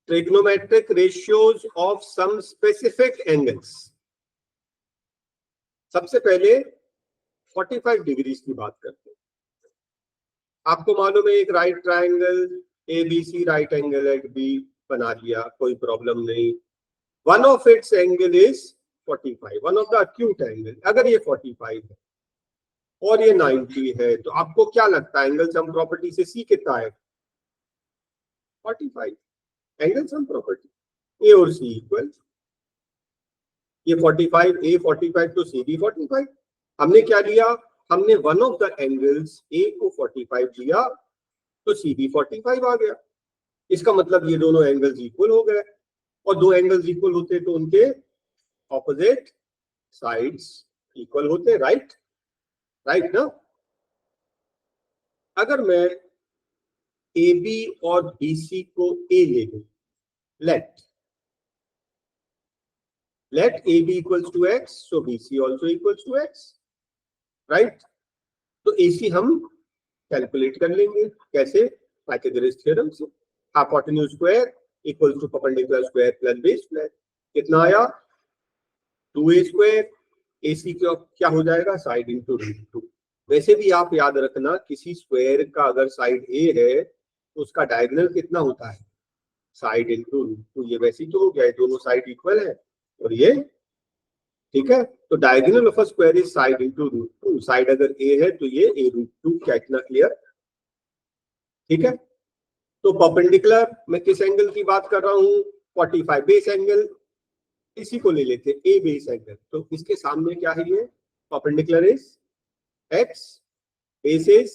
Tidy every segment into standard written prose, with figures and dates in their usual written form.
Trigonometric ratios of some specific angles. सबसे पहले 45 degrees की बात करते हैं। आपको मालूम है एक right triangle ABC right angle at B बना लिया, कोई प्रॉब्लम नहीं। One of its angle is 45, one of the acute angle. अगर ये 45 है और ये 90 है तो आपको क्या लगता है एंगल सम प्रॉपर्टी से C कितना है? 45। एंगल सम प्रॉपर्टी A और C इक्वल, ये 45 A 45 तो C भी 45। हमने क्या लिया? हमने one of the angles A को 45 लिया तो C भी 45 आ गया। इसका मतलब ये दोनों एंगल्स इक्वल हो गए, और दो एंगल्स इक्वल होते तो उनके ऑपोजिट साइड्स इक्वल होते। राइट राइट ना? अगर मैं AB और BC को A ले लूं, let AB equals to x, so BC also equals to x, right? तो AC हम कैलकुलेट कर लेंगे। कैसे? पाइथागोरस थ्योरम से। Hypotenuse square equals to perpendicular square plus base square. कितना आया? 2a square. AC का क्या हो जाएगा? Side into root 2। वैसे भी आप याद रखना, किसी स्क्वायर का अगर साइड A है तो उसका डायगोनल कितना होता है? Side into root 2। ये वैसे तो हो गया, दोनों साइड इक्वल है और ये ठीक है। तो diagonal of a square is side into root 2। Side अगर A है तो ये A रूट 2। क्या इतना क्लियर? ठीक है। तो परपेंडिकुलर मैं किस एंगल की बात कर रहा हूं? 45। बेस एंगल इसी को ले लेते हैं, A बेस एंगल। तो इसके सामने क्या है? ये perpendicular is x, base is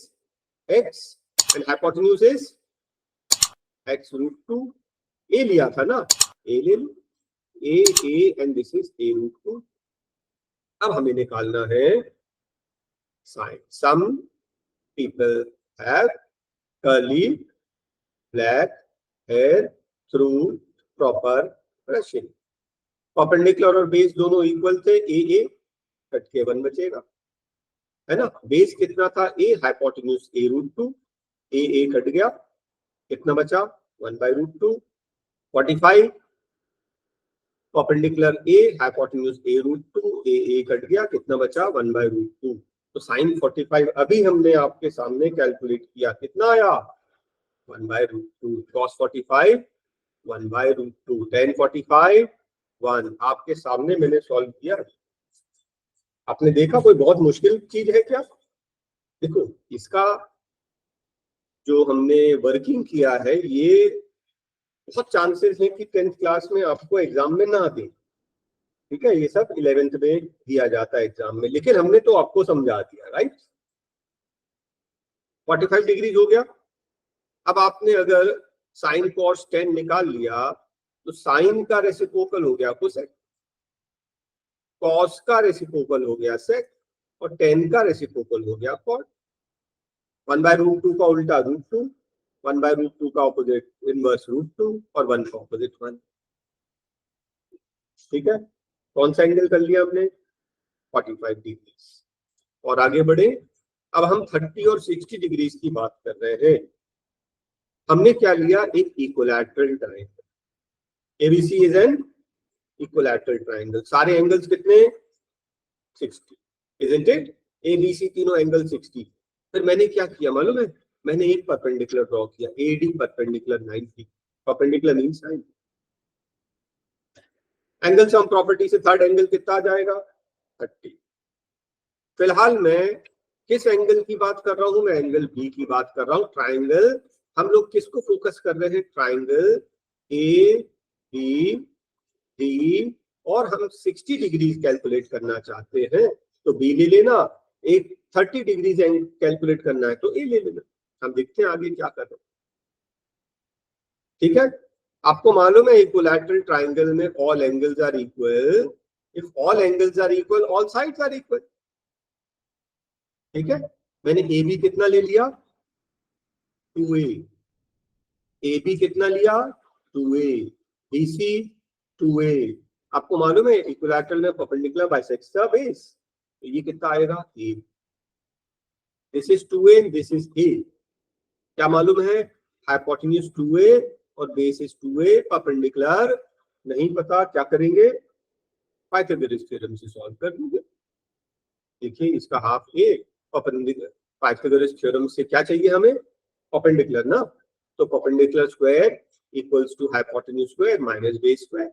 x and hypotenuse is x root 2। A लिया था ना, A ले लो, A and this is A root 2। अब हमें निकालना है sine. Some people have curly black hair through proper brushing. Perpendicular और बेस दोनों इक्वल थे। ए कट के 1 बचेगा, है ना? बेस कितना था? A, hypotenuse A root 2। A कट गया, कितना बचा? 1 by root 2। 45 perpendicular A, hypotenuse A root 2। A कट गया, कितना बचा? 1 बाई रूट 2। तो साइन 45 अभी हमने आपके सामने कैलकुलेट किया, कितना आया? 1 by root 2। Cos 45 1 by root 2। Tan 45 1। आपके सामने मैंने सॉल्व किया। आपने देखा कोई बहुत मुश्किल चीज है क्या? देखो इसका जो हमने वर्किंग किया है, ये बहुत चांसेस है कि 10th क्लास में आपको एग्जाम में ना दे। ठीक है, ये सब 11th में दिया जाता है एग्जाम में, लेकिन हमने तो आपको समझा दिया। राइट? 45 डिग्री हो गया। अब आपने अगर साइन कॉस 10 निकाल लिया तो साइन का रेसिप्रोकल हो गया कोसेक, कॉस का रेसिप्रोकल हो गया सेक, और 10 का रेसिप्रोकल हो गया कॉट। 1 बाय रूट 2 का उल्टा रूट 2, 1 बाय रूट 2 का ऑपोजिट इनवर्स रूट 2, और 1 का ऑपोजिट 1। ठीक है, कौन सा एंगल कर लिया हमने? 45 डिग्री। और आगे बढ़े, अब हम 30 और 60 डिग्री की बात कर रहे हैं। हमने क्या लिया? एक equilateral triangle. ABC is an equilateral triangle. सारे एंगल्स कितने? 60, इजंट इट? एबीसी तीनों एंगल 60। फिर मैंने क्या किया मालूम है? मैंने एक परपेंडिकुलर ड्रॉ किया, AD perpendicular 90। Perpendicular mean sine. Angle sum property से थर्ड एंगल कितना आ जाएगा? 30। फिलहाल मैं किस एंगल की बात कर रहा हूं? मैं एंगल बी की बात कर रहा हूं। ट्राइंगल, हम लोग किसको फोकस कर रहे हैं? ट्राइंगल ए बी डी, और हम 60 डिग्री कैलकुलेट करना चाहते हैं तो बी ले लेना। एक 30 डिग्री कैलकुलेट करना है तो ए ले लेना। हम देखते हैं आगे क्या कर रहे हैं। ठीक है, आपको मालूम है इक्विलैटरल ट्राइंगल में all angles are equal. If all angles are equal, all sides are equal. ठीक है, मैंने ए बी कितना ले लिया? 2a। ए बी कितना लिया? 2a। BC 2a। आपको मालूम है इक्विलैटरल में परपेंडिकुलर बाइसेक्ट्स द बेस, तो ये कितना आएगा? a। This is 2a, this is a। क्या मालूम है? हाइपोटेन्यूज 2a और बेस इज 2a, परपेंडिकुलर नहीं पता, क्या करेंगे, पाइथागोरस थ्योरम से सॉल्व कर देंगे। देखिए इसका half a, perpendicular, Pythagoras theorem से क्या चाहिए हमें, परपेंडिकुलर ना, तो perpendicular square equals to hypotenuse square minus base square,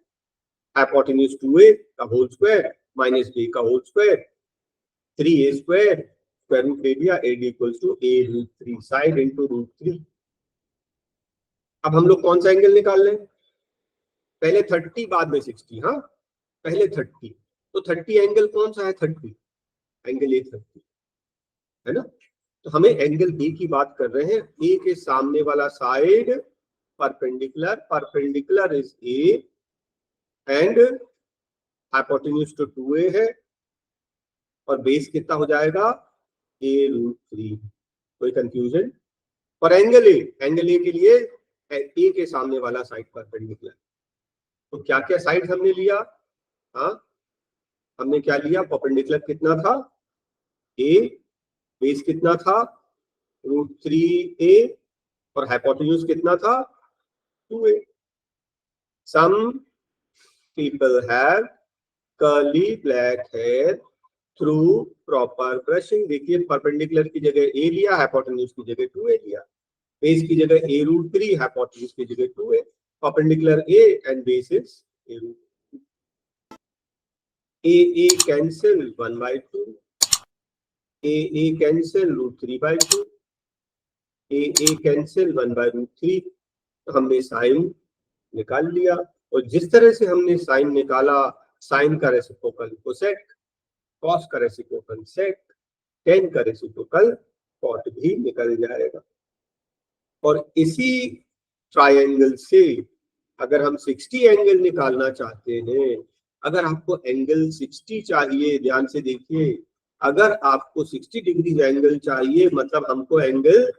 hypotenuse 2a का होल स्क्वायर माइनस b का whole square, 3a square, square root ले लिया, ad equals to a root 3 side into root 3। अब हम लोग कौन सा एंगल निकाल लें, पहले 30 बाद में 60, हाँ पहले 30, तो 30 एंगल कौन सा है, 30 एंगल ए 30 है ना, तो हमें एंगल बी की बात कर रहे हैं, ए के सामने वाला side perpendicular, perpendicular is A and hypotenuse तो 2a है और बेस कितना हो जाएगा a रूट 3। कोई कंफ्यूजन, और एंगल ए के लिए ए के सामने वाला साइड परपेंडिकुलर, तो क्या क्या साइड हमने लिया, हाँ हमने क्या लिया, परपेंडिकुलर कितना था a, बेस कितना था रूट 3a और हाइपोटेन्यूज कितना था 2a। Some people have curly black hair through proper brushing. देखिए परपेंडिकुलर की जगह ए लिया, हाइपोटेन्यूज की जगह 2a लिया, बेस की जगह a रूट 3, हाइपोटेन्यूज की जगह 2a, perpendicular a and base is a root, a cancel 1/2, a cancel root 3/2, a कैंसिल 1/√3, तो हमने साइन निकाल लिया, और जिस तरह से हमने साइन निकाला, साइन का रेसिप्रोकल कोसेक, कॉस का रेसिप्रोकल सेक, टेन का रेसिप्रोकल कॉट भी निकल जाएगा। और इसी ट्रायंगल से अगर हम 60 एंगल निकालना चाहते हैं, अगर आपको एंगल 60 चाहिए, ध्यान से देखिए, अगर आपको 60 डिग्री एंगल चाहिए, मतलब हमको एंगल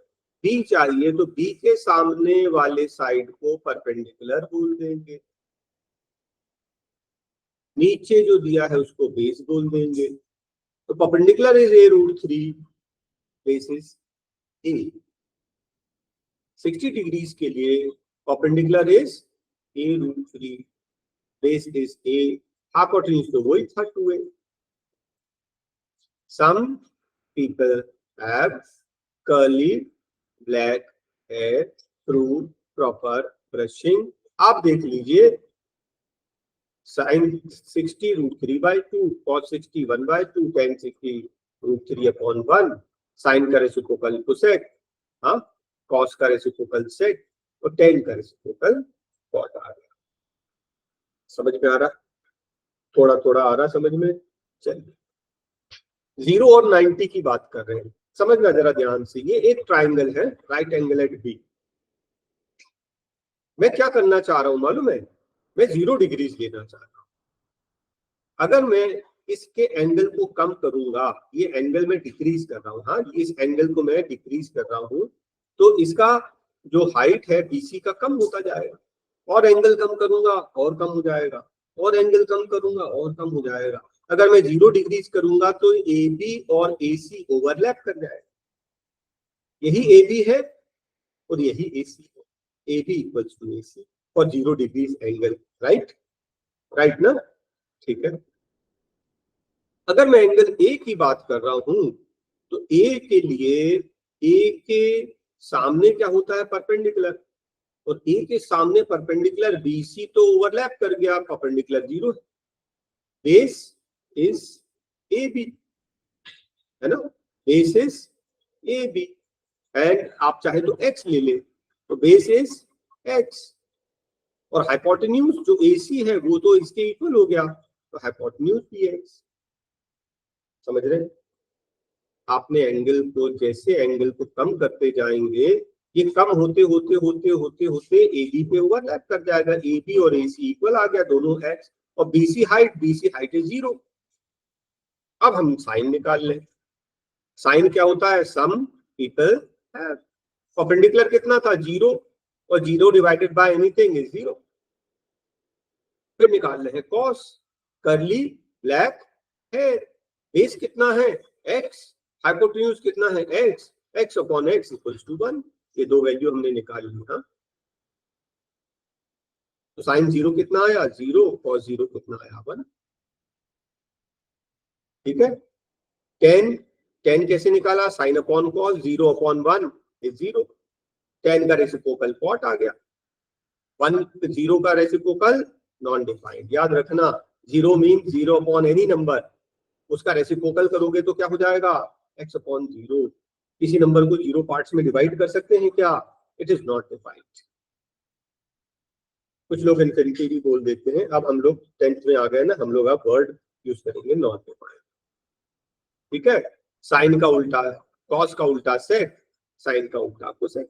बी चाहिए, तो बी के सामने वाले साइड को परपेंडिकुलर बोल देंगे, नीचे जो दिया है उसको बेस बोल देंगे, तो perpendicular is a root 3, base is a। 60 degrees के लिए perpendicular is a root 3, base is a, hypotenuse तो वही था 2a। Some people have curly black hair through proper brushing। आप देख लीजिए, sine 60 root 3/2, cos 60 1/2, tan 60 root 3/1, sine का reciprocal cosec, हाँ cos का रेसिप्रोकल सेक, और tan का रेसिप्रोकल कॉट आ गया। समझ में आ रहा, थोड़ा थोड़ा आ रहा समझ में, चलिए 0 और 90 की बात कर रहे हैं, समझना जरा ध्यान से, ये एक ट्राइंगल है, राइट एंगल एट बी। मैं क्या करना चाह रहा हूं मालूम है, मैं 0 डिग्रीज लेना चाह रहा हूं। अगर मैं इसके एंगल को कम करूंगा, ये एंगल में डिक्रीज कर रहा हूँ, हाँ इस एंगल को मैं डिक्रीज कर रहा हूँ, तो इसका जो हाइट है बीसी का कम होता जाएगा, और एंगल कम करूंगा और कम हो जाएगा, और एंगल कम करूंगा और कम हो जाएगा। अगर मैं 0 डिग्रीज करूंगा तो ए बी और ए सी ओवरलैप कर जाएगा, यही ए बी है और यही ए सी है, ए बी इक्वल्स टू ए सी और 0 डिग्रीज एंगल, राइट, राइट ना, ठीक है। अगर मैं एंगल ए की बात कर रहा हूं, तो ए के लिए ए के सामने क्या होता है, परपेंडिकुलर, और ए के सामने परपेंडिकुलर बीसी तो ओवरलैप कर गया, परपेंडिकुलर 0 है, बेस इज ए बी, है ना, base is A B, and आप चाहे तो एक्स ले ले, तो बेस इज एक्स, और हाइपोटेन्यूज जो एसी है वो तो इसके इक्वल हो गया, तो हाइपोटेन्यूज भी एक्स। समझ रहे हैं, आपने एंगल को, जैसे एंगल को कम करते जाएंगे, ये कम होते होते होते होते होते एबी पे ओवरलैप कर जाएगा, एबी और एसी इक्वल आ गया, दोनों एक्स, और बीसी हाइट इज 0। अब हम साइन निकाल लें, साइन क्या होता है, सम पीपल हैव, परपेंडिकुलर कितना था 0, और 0 डिवाइडेड बाय एनीथिंग इज 0। फिर निकाल रहे हैं कॉस करली ब्लैक हेयर, बेस कितना है एक्स, हाइपोटेन्यूज कितना है x, x upon x equals to 1, ये दो वैल्यू हमने निकाल ली। हाँ तो साइन 0 कितना आया 0, cos 0 कितना आया 1। ठीक है, tan कैसे निकाला, sine upon cos, 0 upon 1 is 0। tan का रेसिप्रोकल कॉट आ गया, 1 0 का रेसिप्रोकल नॉन डिफाइंड। याद रखना 0 मीन 0 अपॉन एनी नंबर, उसका रेसिप्रोकल करोगे तो क्या हो जाएगा x अपॉन 0। किसी नंबर को 0 पार्ट्स में डिवाइड कर सकते हैं क्या, इट इज नॉट डिफाइंड। कुछ लोग इनफिनिटी भी बोल देते हैं। अब हम लोग 10th में आ गए ना, हम लोग अब वर्ड यूज करेंगे नॉट डिफाइंड। ठीक है, साइन का उल्टा कॉस का उल्टा सेक, साइन का उल्टा कोसेक।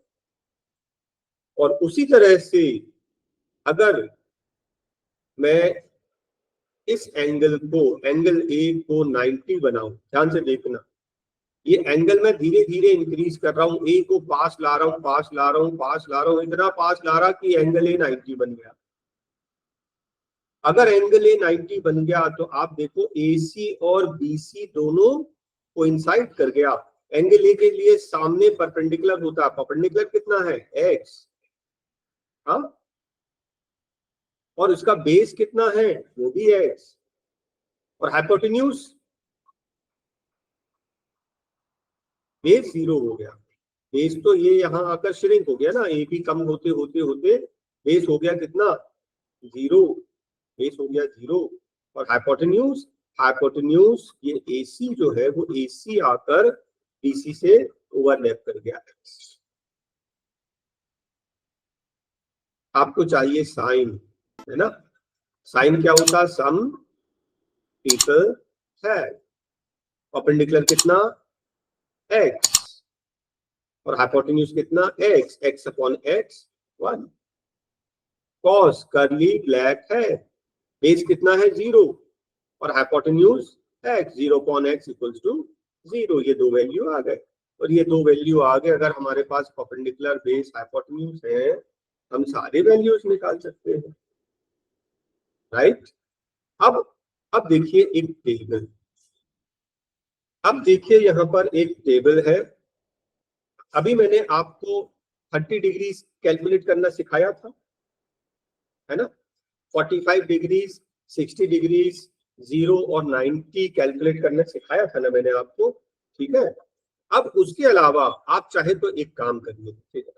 और उसी तरह से अगर मैं इस एंगल को, एंगल ए को 90 बनाऊं, ध्यान से देखना, ये एंगल मैं धीरे धीरे इंक्रीज कर रहा हूं, ए को पास ला रहा हूं, पास ला रहा हूं, पास ला रहा हूं, इतना पास ला रहा कि एंगल ए 90 बन गया। अगर एंगल ए 90 बन गया तो आप देखो AC और BC दोनों कोइंसाइड कर गया। एंगल ए के लिए सामने परपेंडिकुलर होता है, परपेंडिकुलर कितना है x, हाँ, और उसका बेस कितना है वो भी x, और हाइपोटेन्यूज बेस 0 हो गया। बेस तो ये यहाँ आकर श्रिंक हो गया ना, ए भी कम होते होते होते बेस हो गया कितना 0, बेस हो गया 0। और हाइपोटेन्यूज, हाइपोटेन्यूज ये AC जो है वो AC आकर BC से ओवरलैप कर गया है। आपको चाहिए साइन, है ना, साइन क्या होता है, सम पीपल है, परपेंडिकुलर कितना x, और हाइपोटेन्यूज कितना x, x upon x 1। Cos curly black है, बेस कितना है 0, और hypotenuse x, 0 upon x equals to 0। ये दो वैल्यू आ गए, और ये दो वैल्यू आ गए। अगर हमारे पास परपेंडिकुलर बेस हाइपोटेन्यूज है, हम सारे वैल्यूज निकाल सकते हैं, राइट। अब देखिए एक टेबल, अब देखिए यहाँ पर एक टेबल है। अभी मैंने आपको 30 डिग्री कैलकुलेट करना सिखाया था, है ना, 45 डिग्रीज, 60 डिग्रीज, 0 और 90 कैलकुलेट करना सिखाया था ना मैंने आपको। ठीक है, अब उसके अलावा आप चाहे तो एक काम करिए, ठीक है,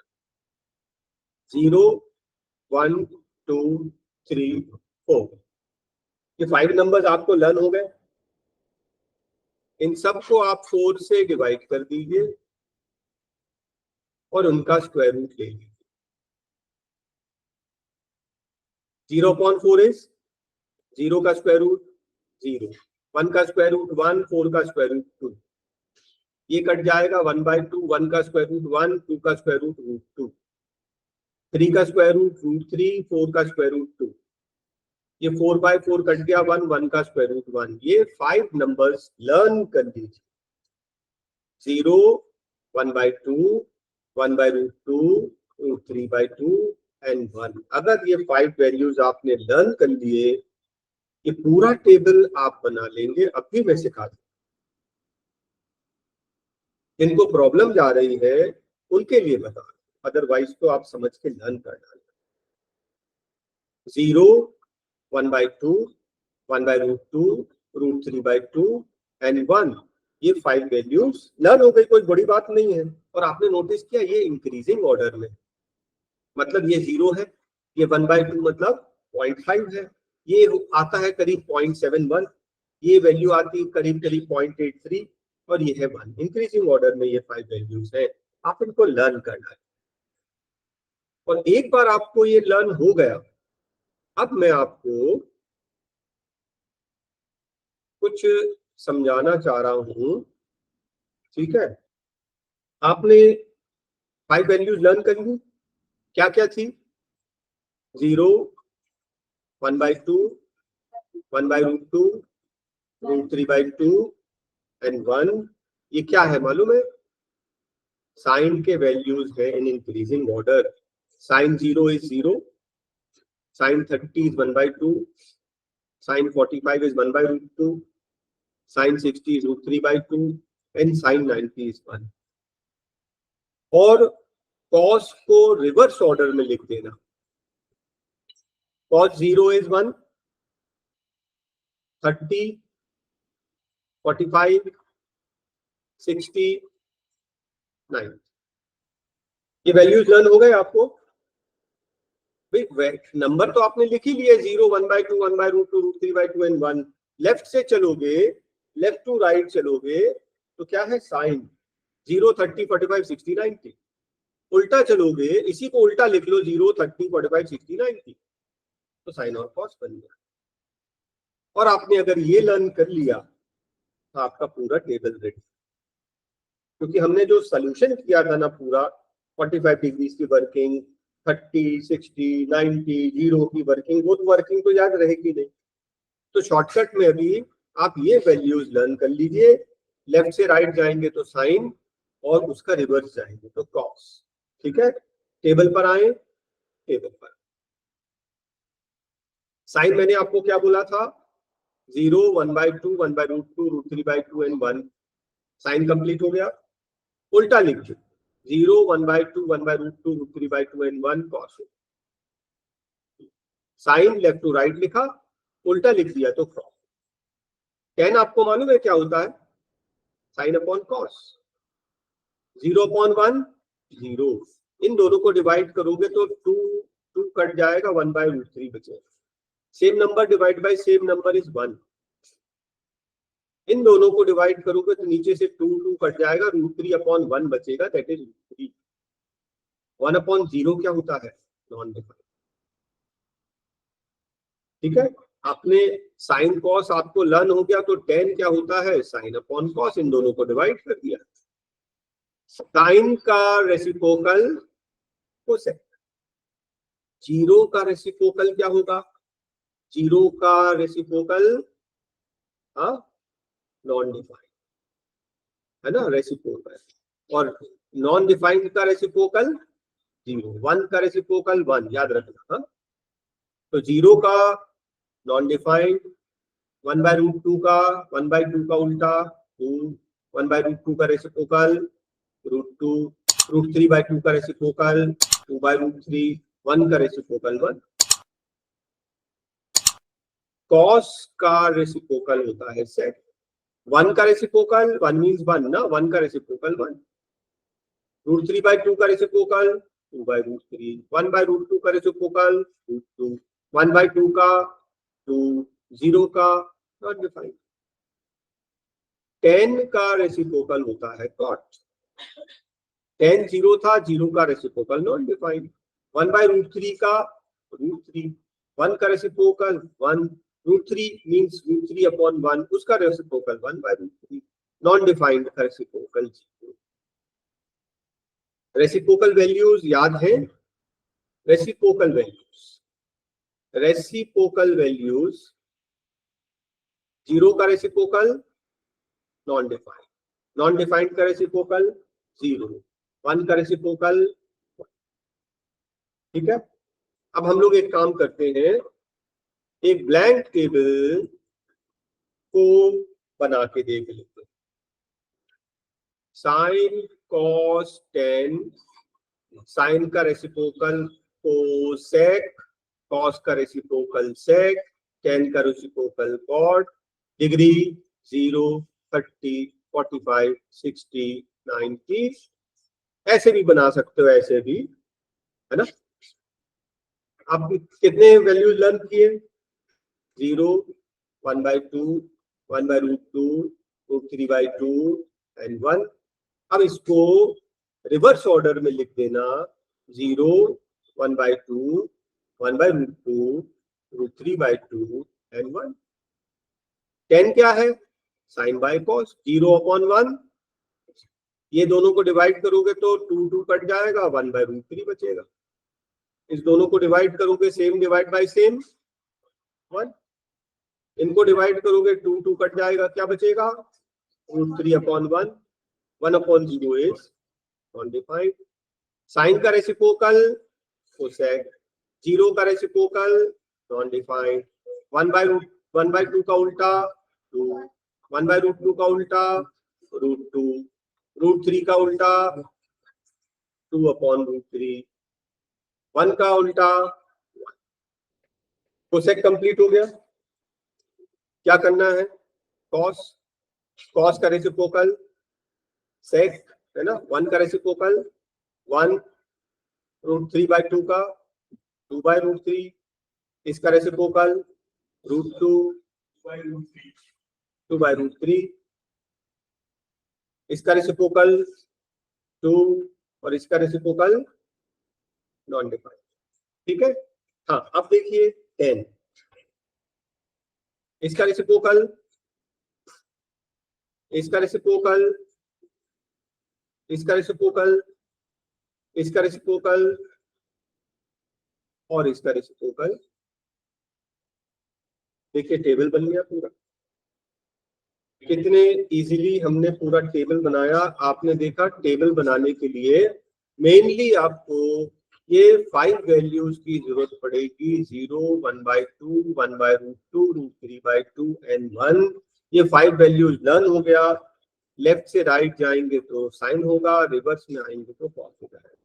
0 1 2 3 4, ये 5 नंबर्स आपको लर्न हो गए। इन सबको आप 4 से डिवाइड कर दीजिए और उनका स्क्वायर रूट ले लीजिए। 0.4 इज 0 का स्क्वायर रूट 0, 1 का स्क्वायर रूट 1, 4 का स्क्वायर रूट 2, ये कट जाएगा 1/2, 1 का स्क्वायर रूट 1, 2 का स्क्वायर रूट रूट 2, 3 का स्क्वायर रूट रूट 3, 4 का स्क्वायर रूट 2, ये 4/4 कट गया 1, 1 का स्क्वायर रूट 1। ये 5 नंबर्स लर्न कर लीजिए, 0, 1/2, 1/√2, √3/2 एंड 1। अगर ये 5 वैल्यूज आपने लर्न कर लिए, ये पूरा टेबल आप बना लेंगे। अब भी मैं सिखा दूं, जिनको प्रॉब्लम जा रही है उनके लिए बता, अदरवाइज तो आप समझ के लर्न कर डालें। 0, 1/2, 1/√2, √3/2 एंड 1, ये 5 वैल्यूज लर्न हो गई, कोई बड़ी बात नहीं है। और आपने नोटिस किया ये इंक्रीजिंग ऑर्डर में, मतलब ये 0 है, ये 1/2 मतलब 0.5 है, ये आता है करीब 0.71, ये वैल्यू आती है करीब करीब 0.83, और ये है 1। इंक्रीजिंग ऑर्डर में ये 5 वैल्यूज है, आप इनको लर्न करना है। और एक बार आपको ये लर्न हो गया, अब मैं आपको कुछ समझाना चाह रहा हूं, ठीक है। आपने 5 वैल्यूज लर्न कर ली, क्या क्या थी, 0, 1/2, 1/√2, √3/2 एंड 1। ये क्या है मालूम है, साइन के वैल्यूज है in increasing order. Sine 0 is 0, sine 30 is 1/2, sine 45 is 1/√2, sine 60 is √3/2 and sine 90 is 1। और कॉस को रिवर्स ऑर्डर में लिख देना, cos 0 is 1, 30, 45, 60, 9। ये वैल्यूज लर्न हो गए आपको? नंबर तो आपने लिख ही लिए, 0, 1/2, 1/√2, √3/2 एंड 1। लेफ्ट से चलोगे, लेफ्ट टू राइट चलोगे तो क्या है? साइन 0, 30, 45, 60, 90। उल्टा चलोगे, इसी को उल्टा लिख लो, 0, 30, 45, 60, 90, तो साइन और कॉस बन गया। और आपने अगर ये लर्न कर लिया तो आपका पूरा टेबल रेडी, क्योंकि हमने जो सोल्यूशन किया था ना पूरा, 45 डिग्री की वर्किंग, 30, 60, 90, 0 की वर्किंग, वो तो वर्किंग तो याद रहेगी नहीं। तो शॉर्टकट में अभी आप ये वैल्यूज लर्न कर लीजिए। लेफ्ट से राइट जाएंगे तो साइन, और उसका रिवर्स जाएंगे तो कॉस। ठीक है, टेबल पर आए, टेबल पर साइन मैंने आपको क्या बोला था? 0, 1/2, 1/√2, √3/2 एंड 1। साइन कंप्लीट हो गया। उल्टा लिख दो, 0, 1/2, 1/√2, √3/2 and 1 cos. Sine left to right लिखा, उल्टा लिख दिया तो कॉस। tan आपको मालूम है क्या होता है? Sine upon cos. 0/1, 0। इन दोनों को डिवाइड करोगे तो 2 कट जाएगा, 1/√3 बचेगा। Same number divide by same number is 1। इन दोनों को डिवाइड करोगे तो नीचे से 2 कट जाएगा, √3/1 बचेगा, दैट इज √3। 1/0 क्या होता है? Non defined. ठीक है, आपने साइन कॉस आपको लर्न हो गया, तो tan क्या होता है? Sine upon cos. इन दोनों को डिवाइड कर दिया। साइन का रेसिप्रोकल कोसेक। 0 का रेसिप्रोकल क्या होगा? 0 का रेसिप्रोकल नॉन डिफाइंड, है ना, रेसिप्रोकल। और नॉन डिफाइंड का रेसिप्रोकल 0। 1 का रेसिप्रोकल 1, याद रखना। तो 0 का नॉन डिफाइंड, 1/√2 का 1/2 का उल्टा 2, 1/√2 का रेसिप्रोकल √2, √3/2 का रेसिप्रोकल 2/√3, 1 का रेसिप्रोकल 1। कॉस का रेसिप्रोकल होता है सेक। 1 का रेसिप्रोकल 1 मींस 1 ना, 1 का रेसिप्रोकल 1। √3/2 का रेसिप्रोकल 2/√3, 1/√2 का रेसिप्रोकल √2, 1/2 का 2, 0 का नॉट डिफाइंड। tan का रेसिप्रोकल होता है cot। tan 0 था, 0 का रेसिप्रोकल नॉन डिफाइंड। 1/√3 का √3, 1 का रेसिप्रोकल 1, √3 मींस √3/1, उसका रेसिप्रोकल 1/√3, नॉन डिफाइंड का रेसिप्रोकल 0। रेसिप्रोकल वैल्यूज याद है? रेसिप्रोकल वैल्यूज 0 का reciprocal non defined, non defined का रेसिप्रोकल 0, 1 का रेसिप्रोकल 1। ठीक है, अब हम लोग एक काम करते हैं, एक ब्लैंक टेबल को बना के देख लेते हैं। साइन कॉस tan, साइन का रेसिप्रोकल कोसेक, कॉस का रेसिप्रोकल सेक, tan का रेसिप्रोकल कॉट, डिग्री 0, 30, 45, 60, 90। ऐसे भी बना सकते हो, ऐसे भी, है ना। आप कितने वैल्यूज लर्न किए? 0, 1/2, 1/√2, √3/2 एंड 1। अब इसको रिवर्स ऑर्डर में लिख देना, 0, 1/2, 1/√2, √3/2 एंड 1। tan क्या है? Sign by cos. 0/1, ये दोनों को डिवाइड करोगे तो 2 कट जाएगा, 1/√3 बचेगा। इस दोनों को डिवाइड करोगे, सेम डिवाइड बाय सेम 1। इनको डिवाइड करोगे, 2 कट जाएगा, क्या बचेगा? √3/1, 1/0 इज नॉन डिफाइंड। साइन का रेसिप्रोकल कोसेक, 0 का रेसिप्रोकल नॉन डिफाइंड, 1/2 का उल्टा 2, 1/√2 का उल्टा √2, √3 का उल्टा 2/√3, 1 का उल्टा 1। कोसेक कंप्लीट हो गया। क्या करना है, कॉस, कॉस का रेसिप्रोकल सेक है ना, 1 का रेसिप्रोकल 1 √3 बाय 2 का 2 बाय √3, इसका रेसिप्रोकल √2 2 बाय √3, इसका रेसिप्रोकल 2 और इसका रेसिप्रोकल नॉन डिफाइंड। ठीक है। हाँ, अब देखिए 10, इसका रेसिप्रोकल, इसका रेसिप्रोकल, इसका रेसिप्रोकल, इसका रेसिप्रोकल और इसका रेसिप्रोकल। देखिए टेबल बन गया पूरा। कितने इजीली हमने पूरा टेबल बनाया। आपने देखा टेबल बनाने के लिए मेनली आपको ये 5 वैल्यूज की जरूरत पड़ेगी, 0, 1/2, 1/√2, √3/2 एंड 1। ये 5 वैल्यूज लर्न हो गया। लेफ्ट से राइट जाएंगे तो साइन होगा, रिवर्स में आएंगे तो कॉस हो जाएगा।